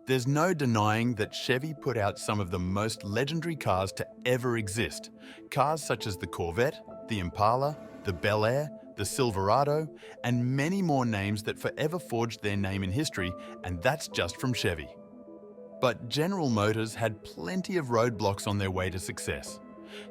There's no denying that Chevy put out some of the most legendary cars to ever exist. Cars such as the Corvette, the Impala, the Bel Air, the Silverado, and many more names that forever forged their name in history, and that's just from Chevy. But General Motors had plenty of roadblocks on their way to success.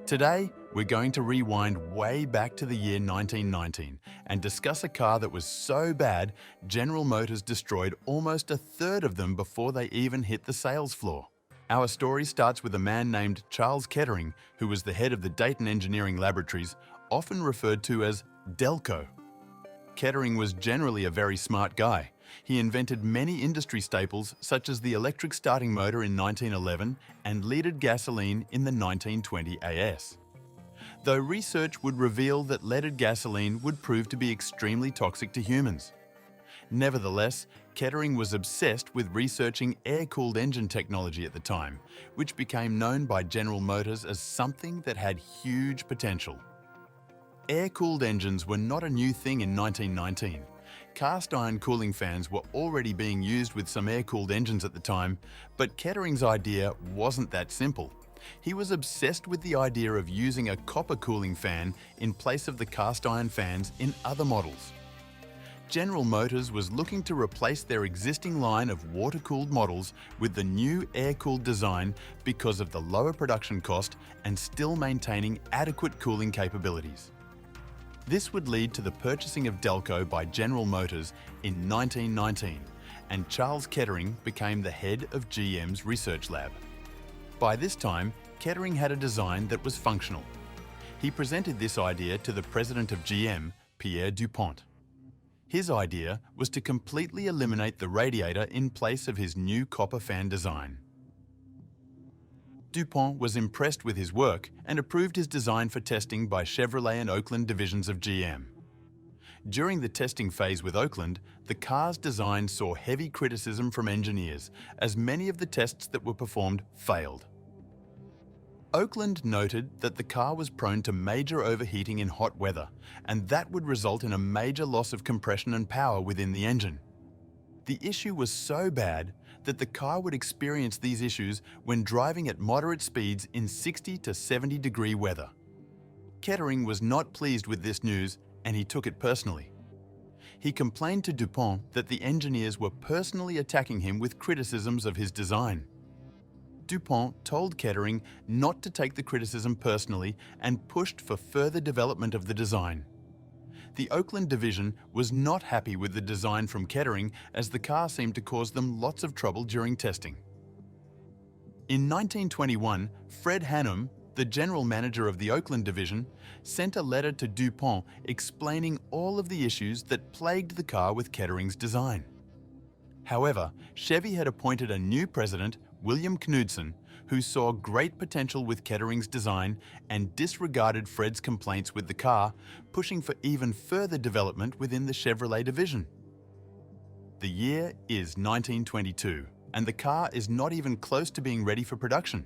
Today, we're going to rewind way back to the year 1919 and discuss a car that was so bad, General Motors destroyed almost a third of them before they even hit the sales floor. Our story starts with a man named Charles Kettering, who was the head of the Dayton Engineering Laboratories, often referred to as Delco. Kettering was generally a very smart guy. He invented many industry staples such as the electric starting motor in 1911 and leaded gasoline in the 1920 AS. Though research would reveal that leaded gasoline would prove to be extremely toxic to humans. Nevertheless, Kettering was obsessed with researching air-cooled engine technology at the time, which became known by General Motors as something that had huge potential. Air-cooled engines were not a new thing in 1919. Cast iron cooling fans were already being used with some air-cooled engines at the time, but Kettering's idea wasn't that simple. He was obsessed with the idea of using a copper cooling fan in place of the cast iron fans in other models. General Motors was looking to replace their existing line of water-cooled models with the new air-cooled design because of the lower production cost and still maintaining adequate cooling capabilities. This would lead to the purchasing of Delco by General Motors in 1919, and Charles Kettering became the head of GM's research lab. By this time, Kettering had a design that was functional. He presented this idea to the president of GM, Pierre DuPont. His idea was to completely eliminate the radiator in place of his new copper fan design. DuPont was impressed with his work and approved his design for testing by Chevrolet and Oakland divisions of GM. During the testing phase with Oakland, the car's design saw heavy criticism from engineers, as many of the tests that were performed failed. Oakland noted that the car was prone to major overheating in hot weather, and that would result in a major loss of compression and power within the engine. The issue was so bad that the car would experience these issues when driving at moderate speeds in 60 to 70 degree weather. Kettering was not pleased with this news, and he took it personally. He complained to DuPont that the engineers were personally attacking him with criticisms of his design. DuPont told Kettering not to take the criticism personally and pushed for further development of the design. The Oakland division was not happy with the design from Kettering, as the car seemed to cause them lots of trouble during testing. In 1921, Fred Hannum, the general manager of the Oakland division, sent a letter to DuPont explaining all of the issues that plagued the car with Kettering's design. However, Chevy had appointed a new president, William Knudsen, who saw great potential with Kettering's design and disregarded Fred's complaints with the car, pushing for even further development within the Chevrolet division. The year is 1922, and the car is not even close to being ready for production.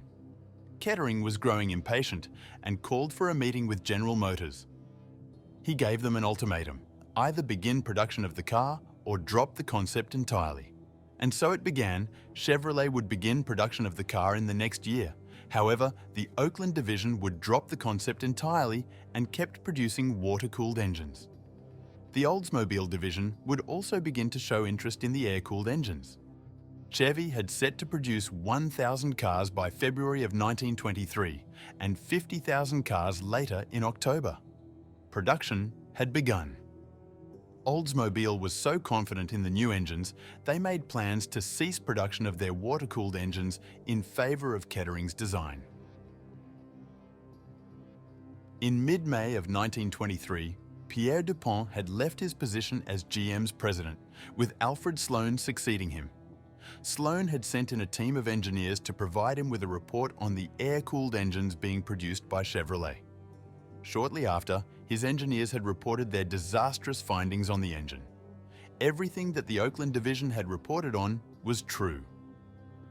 Kettering was growing impatient and called for a meeting with General Motors. He gave them an ultimatum: either begin production of the car or drop the concept entirely. And so it began. Chevrolet would begin production of the car in the next year. However, the Oakland division would drop the concept entirely and kept producing water-cooled engines. The Oldsmobile division would also begin to show interest in the air-cooled engines. Chevy had set to produce 1,000 cars by February of 1923 and 50,000 cars later in October. Production had begun. Oldsmobile was so confident in the new engines, they made plans to cease production of their water-cooled engines in favor of Kettering's design. In mid-May of 1923, Pierre DuPont had left his position as GM's president, with Alfred Sloan succeeding him. Sloan had sent in a team of engineers to provide him with a report on the air-cooled engines being produced by Chevrolet. Shortly after, his engineers had reported their disastrous findings on the engine. Everything that the Oakland division had reported on was true.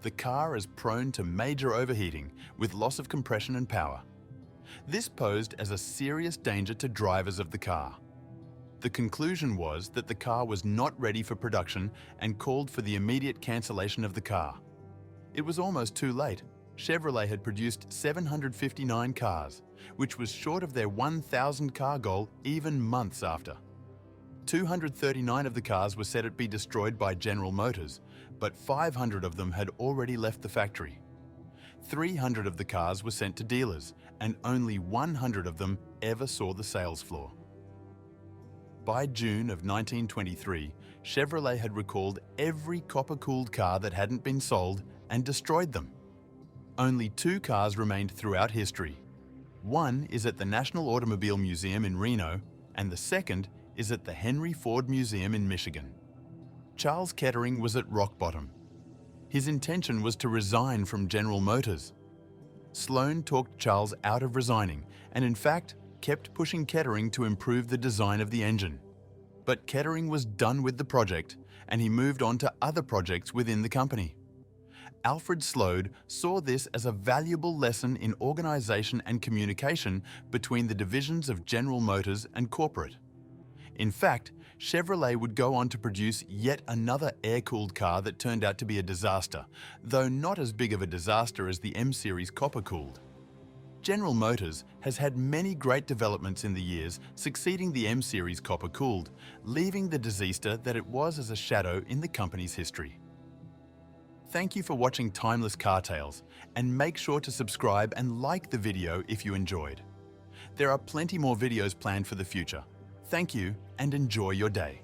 The car is prone to major overheating with loss of compression and power. This posed as a serious danger to drivers of the car. The conclusion was that the car was not ready for production and called for the immediate cancellation of the car. It was almost too late. Chevrolet had produced 759 cars, which was short of their 1,000 car goal even months after. 239 of the cars were said to be destroyed by General Motors, but 500 of them had already left the factory. 300 of the cars were sent to dealers, and only 100 of them ever saw the sales floor. By June of 1923, Chevrolet had recalled every copper-cooled car that hadn't been sold and destroyed them. Only 2 cars remained throughout history. One is at the National Automobile Museum in Reno, and the second is at the Henry Ford Museum in Michigan. Charles Kettering was at rock bottom. His intention was to resign from General Motors. Sloan talked Charles out of resigning and, in fact, kept pushing Kettering to improve the design of the engine. But Kettering was done with the project, and he moved on to other projects within the company. Alfred Sloan saw this as a valuable lesson in organization and communication between the divisions of General Motors and corporate. In fact, Chevrolet would go on to produce yet another air-cooled car that turned out to be a disaster, though not as big of a disaster as the M-Series copper-cooled. General Motors has had many great developments in the years succeeding the M-Series copper-cooled, leaving the disaster that it was as a shadow in the company's history. Thank you for watching Timeless Car Tales, and make sure to subscribe and like the video if you enjoyed. There are plenty more videos planned for the future. Thank you and enjoy your day.